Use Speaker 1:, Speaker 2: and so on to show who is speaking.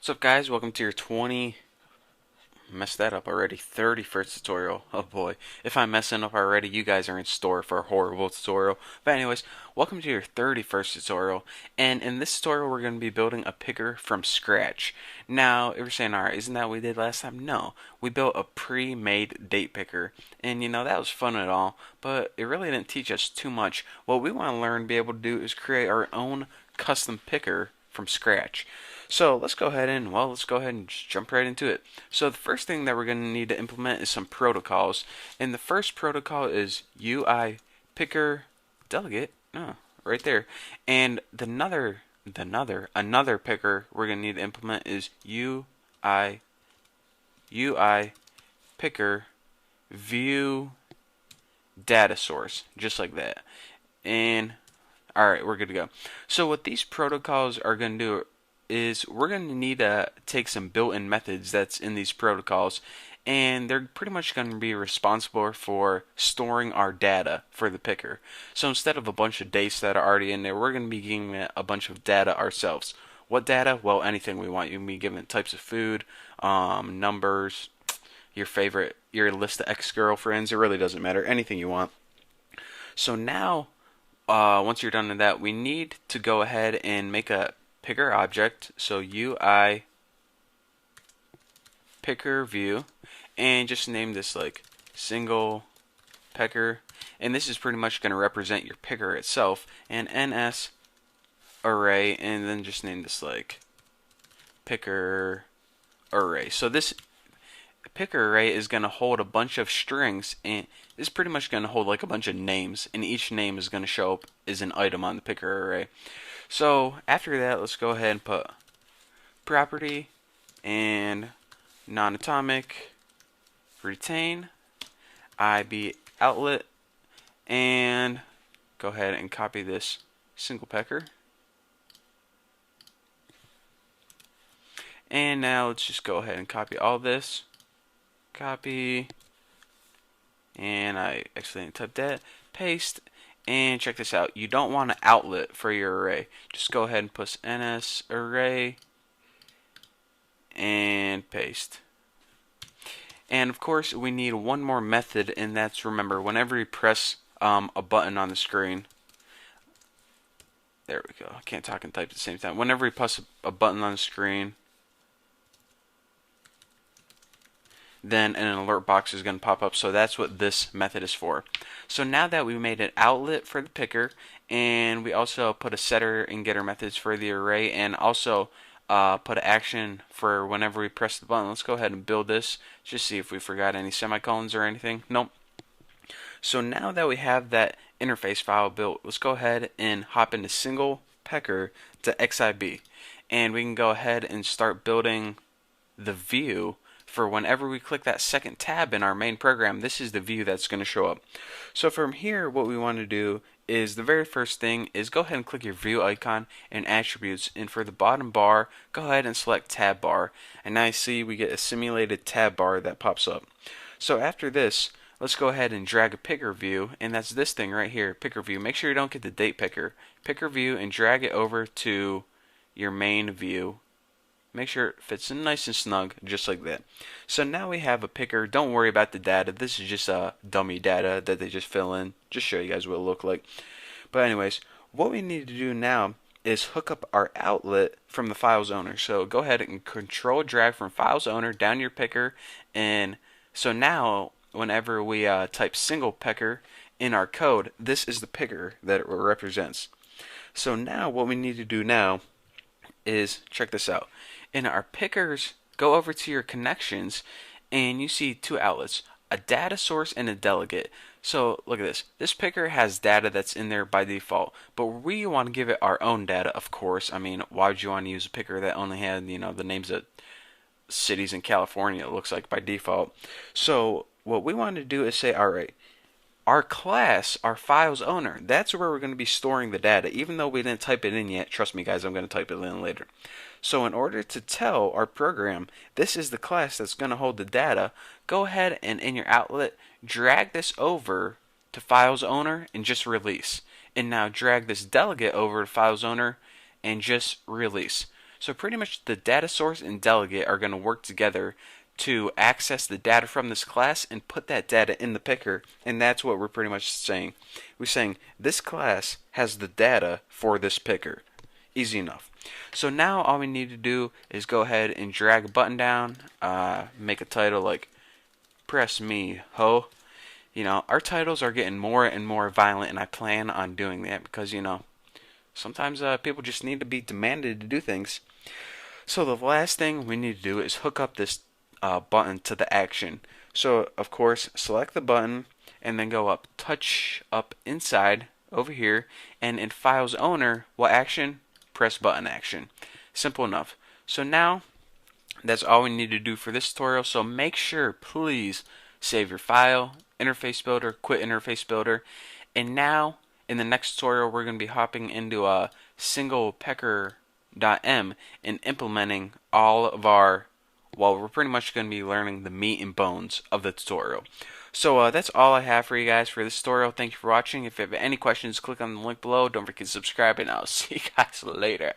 Speaker 1: What's up, guys? Welcome to your messed that up already, 31st tutorial. Oh boy. If I'm messing up already, you guys are in store for a horrible tutorial. But anyways, welcome to your 31st tutorial. And in this tutorial, we're going to be building a picker from scratch. Now, if you're saying, alright, isn't that what we did last time? No. We built a pre-made date picker. And that was fun and all, but it really didn't teach us too much. What we want to learn, be able to do, is create our own custom picker from scratch. So let's go ahead and just jump right into it. So the first thing that we're going to need to implement is some protocols. And the first protocol is UI picker delegate. Oh, right there. And another picker we're going to need to implement is UI picker view data source, just like that. And alright, we're good to go. So what these protocols are going to do is we're going to need to take some built-in methods that's in these protocols, and they're pretty much going to be responsible for storing our data for the picker. So instead of a bunch of dates that are already in there, we're going to be giving it a bunch of data ourselves. What data? Well, anything we want. You can be given types of food, numbers, your list of ex-girlfriends. It really doesn't matter. Anything you want. So now, once you're done with that, we need to go ahead and make a picker object. So UI picker view, and just name this like single picker, and this is pretty much going to represent your picker itself, and ns array, and then just name this like picker array. So this picker array is going to hold a bunch of strings, and it's pretty much going to hold like a bunch of names, and each name is going to show up as an item on the picker array. So after that, let's go ahead and put property and non-atomic retain IB outlet, and go ahead and copy this single picker. And now let's just go ahead and copy all this. Copy, and I accidentally typed that. Paste, and check this out. You don't want an outlet for your array. Just go ahead and put ns array and paste. And of course, we need one more method, and that's, remember, whenever you press a button on the screen. There we go. I can't talk and type at the same time. Whenever you press a button on the screen, then an alert box is going to pop up. So that's what this method is for. So now that we made an outlet for the picker, and we also put a setter and getter methods for the array, and also put an action for whenever we press the button, let's go ahead and build this. Just see if we forgot any semicolons or anything. Nope. So now that we have that interface file built, let's go ahead and hop into single picker to XIB, and we can go ahead and start building the view for whenever we click that second tab in our main program. This is the view that's going to show up. So from here, what we want to do is the very first thing is go ahead and click your view icon and attributes, and for the bottom bar, go ahead and select tab bar, and now you see we get a simulated tab bar that pops up. So after this, let's go ahead and drag a picker view, and that's this thing right here, picker view. Make sure you don't get the date picker view, and drag it over to your main view. Make sure it fits in nice and snug, just like that. So now we have a picker. Don't worry about the data. This is just a dummy data that they just fill in. Just show you guys what it look like. But anyways, what we need to do now is hook up our outlet from the file's owner. So go ahead and control drag from file's owner down your picker. And so now whenever we type single picker in our code, this is the picker that it represents. So now what we need to do now is check this out. In our pickers, go over to your connections, and you see two outlets, a data source and a delegate. So look at this. This picker has data that's in there by default, but we want to give it our own data, of course. I mean, why would you want to use a picker that only had, the names of cities in California, it looks like, by default? So what we want to do is say, alright, our class, our file's owner, that's where we're going to be storing the data. Even though we didn't type it in yet, trust me guys, I'm going to type it in later. So in order to tell our program this is the class that's going to hold the data, go ahead and in your outlet, drag this over to file's owner and just release. And now drag this delegate over to file's owner and just release. So pretty much the data source and delegate are going to work together to access the data from this class and put that data in the picker, and that's what we're pretty much saying. We're saying this class has the data for this picker. Easy enough. So now all we need to do is go ahead and drag a button down, make a title like "Press Me, Ho." Our titles are getting more and more violent, and I plan on doing that because sometimes people just need to be demanded to do things. So the last thing we need to do is hook up this button to the action. So of course, select the button and then go up, touch up inside over here, and in Files Owner, what action? Press button action. Simple enough. So now that's all we need to do for this tutorial. So make sure, please, save your file, interface builder, quit interface builder, and now in the next tutorial we're going to be hopping into a single Pecker.m and implementing all of our, well, we're pretty much going to be learning the meat and bones of the tutorial. So that's all I have for you guys for this tutorial. Thank you for watching. If you have any questions, click on the link below. Don't forget to subscribe, and I'll see you guys later.